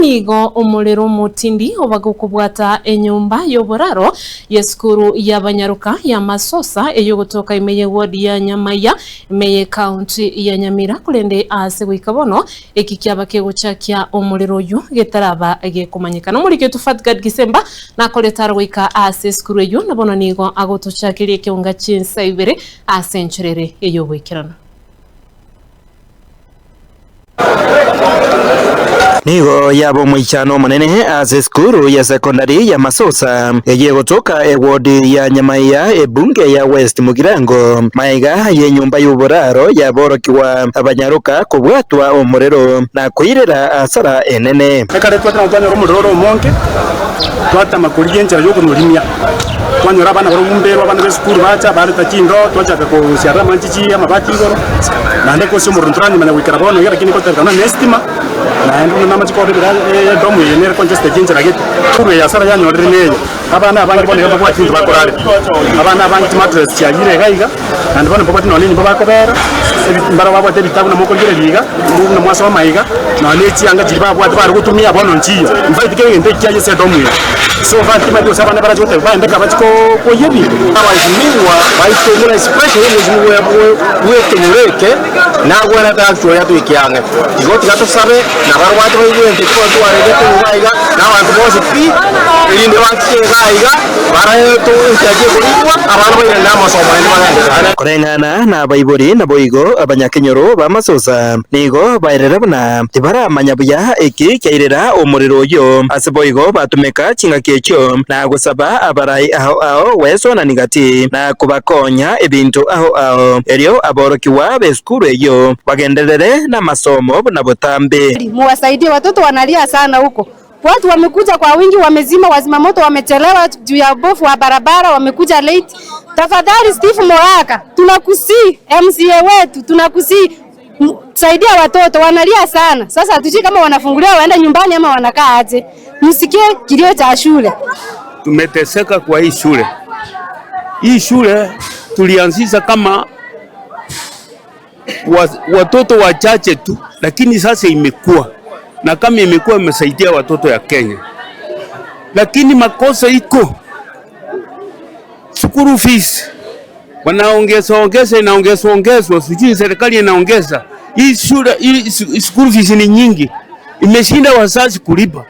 Nigo umuriro mutindi obagukubwata enyumba y'oburaro yeskuru y'abanyaruka ya Masosa eyo gutoka imeye ward ya Nyamaya imeye county ya Nyamira kulende ase gwikabono eki kyaba keguchakya umuriro yu getaraba gekumanyikana muri ke tufatgad Gisemba nakoletara wika ase skuru yu nabono nigo agotochakiriye kyonga chinsa ibere ase ncherere eyo wikirana nigo yabo mwichano manene ase skuru ya sekondari ya Masosa egiye gutoka ward ya Nyamaya ebunge ya West Mugirango maiga ye nyumba y'uburaro yaborokiwa abanyaruka kubwatwa umuriro na kuyirera asara enene ekare twatana umuriro monke twata makuriye nzira yo kunurimya twanyura abana barumbero abana b'eskuru bacha barita kindo twachaka ko siara manchichi amabati ngoro nande ko syo muruntu rani mana wikarabono yara kini ko terkana nestima na ndo na machiko bira domu yenera konjeste kinjira gitu kuru ya sara yanyo rineyo abana abangi bone babo kwatindu bakorare abana abangi matres cyagire gaiga kandi bone babo tino nini baba kobera mbara babo tebitabu na moko ngire liga na mwaso maiga na leti anga jiba babo bari gutumia bono nchiyo mfaiti kenge ndeke cyaje se domu so vanti madio sabana bara jote ba ndeka bachiko ko yebi abazimiwa bayitomura special we kenyureke na gwara ta actually ya tuikianga igoti gato sabe na barwati bayibente ko twarege tungaiga na abantu bose pi irinde bankegaiga barayeto intaje kuliwa abantu bayina amasomo n'abandi kurengana na bayibori na boigo abanyakenyoro ba Masosa nigo bairerabna tibara manyabuya eki kyairera umuriro yo ase boigo batumeka kinga kecyo na gusaba abarai aho weso na nigati na kubakonya ebintu aho eryo aborokiwa beskuru eyo bagenderere na masomo na butambe muwasaidie watoto wanalia sana huko. Watu wamekuja kwa wingi, wamezima wazima moto wamechelewa juu ya bofu wa barabara, wamekuja late. Tafadhali Steve Moaka, tunakusii MCA wetu, tunakusii saidia watoto wanalia sana. Sasa hatujui kama wanafunguliwa waenda nyumbani ama wanakaa aje. Msikie kilio cha shule. Tumeteseka kwa hii shule. Hii shule tulianzisha kama watoto wachache tu, lakini sasa imekuwa na kama imekuwa imesaidia watoto ya Kenya, lakini makosa iko school fees inaongezwa, sijui serikali inaongeza. Hii shule hii school fees ni nyingi, imeshinda wazazi kulipa.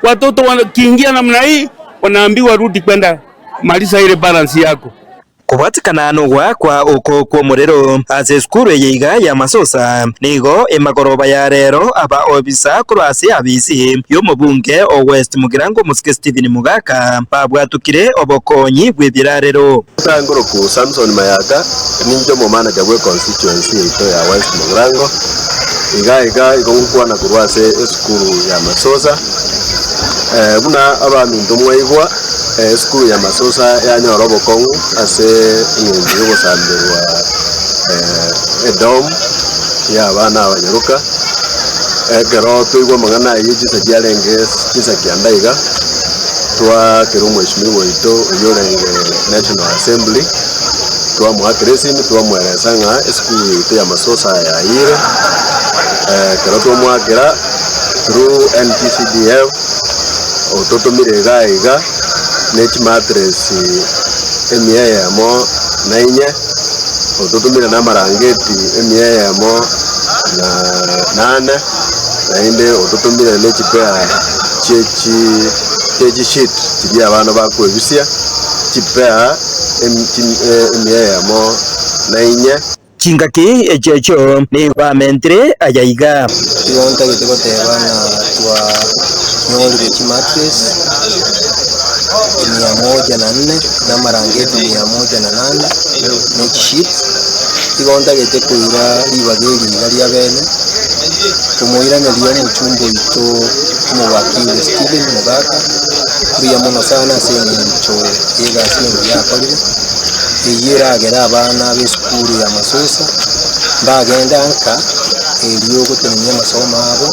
Watoto wanakiingia namna hii wanaambiwa rudi kwenda maliza ile balance yako. Kubatikana nugwa kwa uko kwa muriro ase skuru yiga ya Masosa nigo emagoroba ya rero aba obisa kurase abisi yo mubunge o West Mugirango Musike Steven Mugaka babwatukire obokonyi bw'ebirarero Sangoro ku Samson Mayaga ninjo mu manager we constituency ito ya West Mugirango iga igongukwa na kurwase skuru ya Masosa buna abantu ndomweigwa skuru ya Masosa ya nyorobo kongu ase nyumba yo gusambirwa edom ya bana abanyaruka gero tuigwa magana yigise byarenge kisa kyandaiga twa kirumo ishimiwe ito yorenge National Assembly twa muhakiresini twa mweresanga skuru ito ya Masosa ya ire gero twa mwakira through NTCDF ototo mirega nechi matres emia mo nainye ototumira na marangeti emia mo na 8 nainde ototumira nechi pea chechi sheet tibia abana bakwebisia chipea emia mo nainye chingaki echecho ni bamentre ayaiga yonta gitebana twa nyori chimatres 104 na marangeti 108 nechi sheet igonda gete kuira libageri galia bene kumuira naliyo muchumbo ito mubakire Steven Mugaka kuya muno sana sencho yega singo yakolire eyira gera abana b'eskuru ya Masosa bagenda nka eliyo gutemenya masomo abo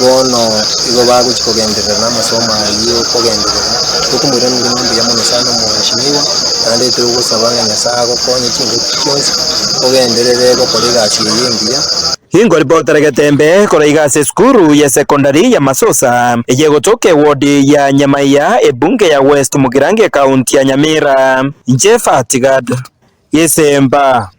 bono igo baguchikogenderera n'amasomo ayo kogenderera tukumura n'ibindi ya muno sana mu nshimiwa kandi tugusaba nyasago konye kingo cyose kogenderere ko kolega akiyingiya Hingo ripota Gatembe koraiga skuru ya sekondari ya Masosa yegotoke wodi ya Nyamaiya ebunge ya West Mugirange kaunti ya Nyamira. Jeff Atigad Yesemba.